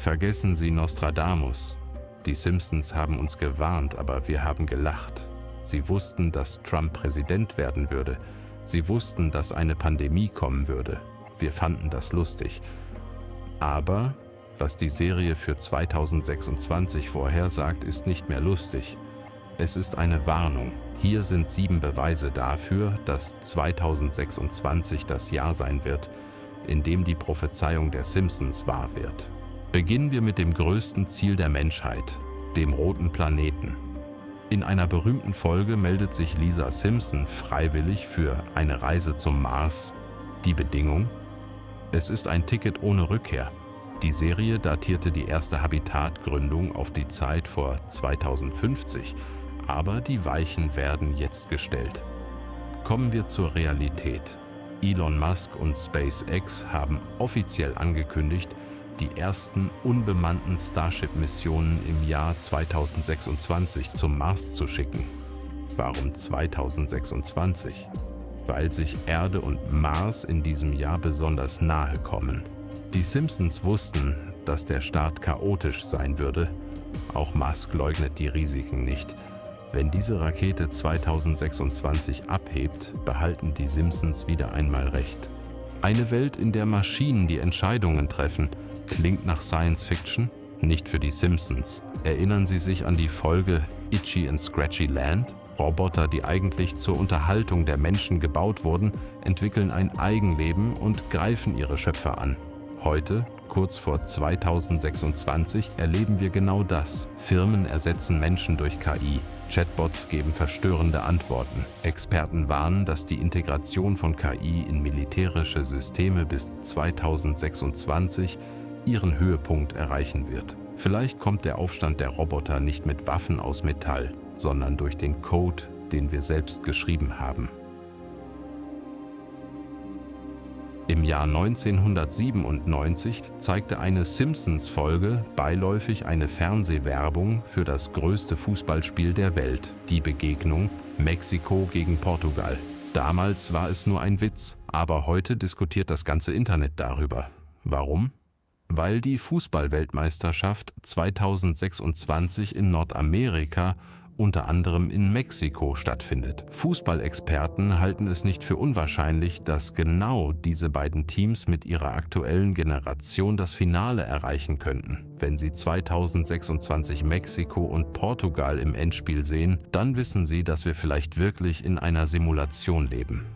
Vergessen Sie Nostradamus. Die Simpsons haben uns gewarnt, aber wir haben gelacht. Sie wussten, dass Trump Präsident werden würde. Sie wussten, dass eine Pandemie kommen würde. Wir fanden das lustig. Aber was die Serie für 2026 vorhersagt, ist nicht mehr lustig. Es ist eine Warnung. Hier sind 7 Beweise dafür, dass 2026 das Jahr sein wird, in dem die Prophezeiung der Simpsons wahr wird. Beginnen wir mit dem größten Ziel der Menschheit, dem roten Planeten. In einer berühmten Folge meldet sich Lisa Simpson freiwillig für eine Reise zum Mars. Die Bedingung? Es ist ein Ticket ohne Rückkehr. Die Serie datierte die erste Habitatgründung auf die Zeit vor 2050, aber die Weichen werden jetzt gestellt. Kommen wir zur Realität. Elon Musk und SpaceX haben offiziell angekündigt, die ersten unbemannten Starship-Missionen im Jahr 2026 zum Mars zu schicken. Warum 2026? Weil sich Erde und Mars in diesem Jahr besonders nahe kommen. Die Simpsons wussten, dass der Start chaotisch sein würde. Auch Musk leugnet die Risiken nicht. Wenn diese Rakete 2026 abhebt, behalten die Simpsons wieder einmal recht. Eine Welt, in der Maschinen die Entscheidungen treffen, klingt nach Science Fiction? Nicht für die Simpsons. Erinnern Sie sich an die Folge Itchy and Scratchy Land? Roboter, die eigentlich zur Unterhaltung der Menschen gebaut wurden, entwickeln ein Eigenleben und greifen ihre Schöpfer an. Heute, kurz vor 2026, erleben wir genau das. Firmen ersetzen Menschen durch KI. Chatbots geben verstörende Antworten. Experten warnen, dass die Integration von KI in militärische Systeme bis 2026 ihren Höhepunkt erreichen wird. Vielleicht kommt der Aufstand der Roboter nicht mit Waffen aus Metall, sondern durch den Code, den wir selbst geschrieben haben. Im Jahr 1997 zeigte eine Simpsons-Folge beiläufig eine Fernsehwerbung für das größte Fußballspiel der Welt, die Begegnung Mexiko gegen Portugal. Damals war es nur ein Witz, aber heute diskutiert das ganze Internet darüber. Warum? Weil die Fußballweltmeisterschaft 2026 in Nordamerika, unter anderem in Mexiko, stattfindet. Fußballexperten halten es nicht für unwahrscheinlich, dass genau diese beiden Teams mit ihrer aktuellen Generation das Finale erreichen könnten. Wenn sie 2026 Mexiko und Portugal im Endspiel sehen, dann wissen sie, dass wir vielleicht wirklich in einer Simulation leben.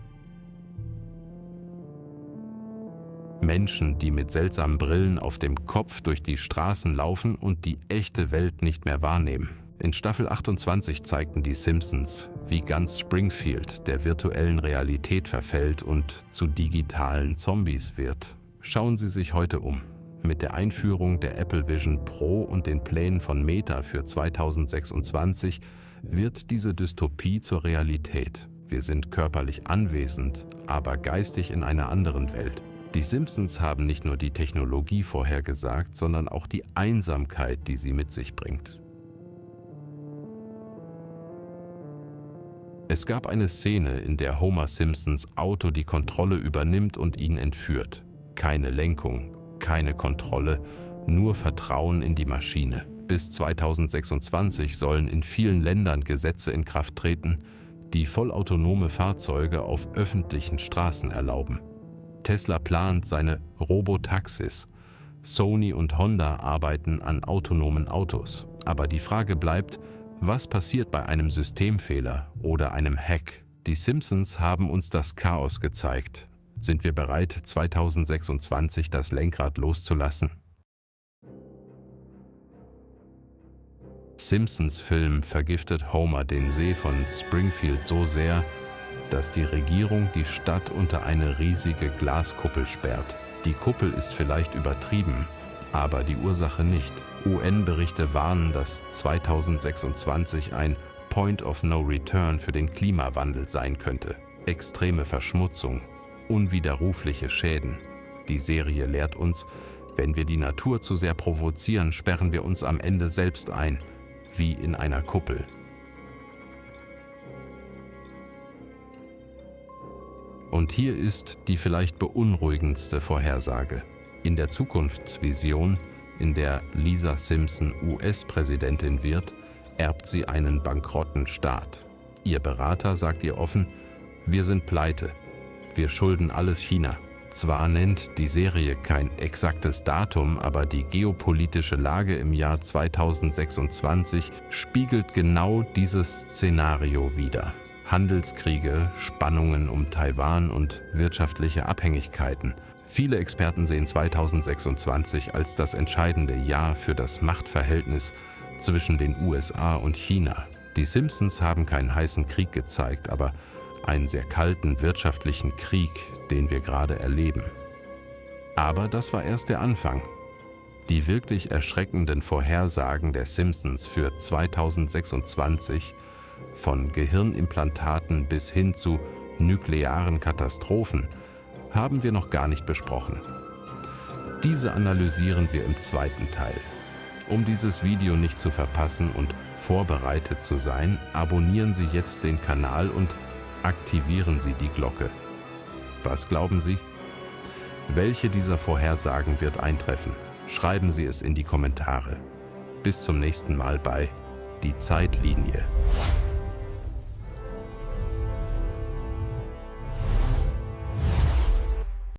Menschen, die mit seltsamen Brillen auf dem Kopf durch die Straßen laufen und die echte Welt nicht mehr wahrnehmen. In Staffel 28 zeigten die Simpsons, wie ganz Springfield der virtuellen Realität verfällt und zu digitalen Zombies wird. Schauen Sie sich heute um. Mit der Einführung der Apple Vision Pro und den Plänen von Meta für 2026 wird diese Dystopie zur Realität. Wir sind körperlich anwesend, aber geistig in einer anderen Welt. Die Simpsons haben nicht nur die Technologie vorhergesagt, sondern auch die Einsamkeit, die sie mit sich bringt. Es gab eine Szene, in der Homer Simpsons Auto die Kontrolle übernimmt und ihn entführt. Keine Lenkung, keine Kontrolle, nur Vertrauen in die Maschine. Bis 2026 sollen in vielen Ländern Gesetze in Kraft treten, die vollautonome Fahrzeuge auf öffentlichen Straßen erlauben. Tesla plant seine Robotaxis. Sony und Honda arbeiten an autonomen Autos. Aber die Frage bleibt, was passiert bei einem Systemfehler oder einem Hack? Die Simpsons haben uns das Chaos gezeigt. Sind wir bereit, 2026 das Lenkrad loszulassen? Simpsons-Film vergiftet Homer den See von Springfield so sehr, dass die Regierung die Stadt unter eine riesige Glaskuppel sperrt. Die Kuppel ist vielleicht übertrieben, aber die Ursache nicht. UN-Berichte warnen, dass 2026 ein Point of No Return für den Klimawandel sein könnte. Extreme Verschmutzung, unwiderrufliche Schäden. Die Serie lehrt uns, wenn wir die Natur zu sehr provozieren, sperren wir uns am Ende selbst ein, wie in einer Kuppel. Und hier ist die vielleicht beunruhigendste Vorhersage. In der Zukunftsvision in der Lisa Simpson US-Präsidentin wird, erbt sie einen bankrotten Staat. Ihr Berater sagt ihr offen: Wir sind pleite. Wir schulden alles China. Zwar nennt die Serie kein exaktes Datum, aber die geopolitische Lage im Jahr 2026 spiegelt genau dieses Szenario wider. Handelskriege, Spannungen um Taiwan und wirtschaftliche Abhängigkeiten. Viele Experten sehen 2026 als das entscheidende Jahr für das Machtverhältnis zwischen den USA und China. Die Simpsons haben keinen heißen Krieg gezeigt, aber einen sehr kalten wirtschaftlichen Krieg, den wir gerade erleben. Aber das war erst der Anfang. Die wirklich erschreckenden Vorhersagen der Simpsons für 2026, von Gehirnimplantaten bis hin zu nuklearen Katastrophen, haben wir noch gar nicht besprochen. Diese analysieren wir im zweiten Teil. Um dieses Video nicht zu verpassen und vorbereitet zu sein, abonnieren Sie jetzt den Kanal und aktivieren Sie die Glocke. Was glauben Sie? Welche dieser Vorhersagen wird eintreffen? Schreiben Sie es in die Kommentare. Bis zum nächsten Mal bei Die Zeitlinie.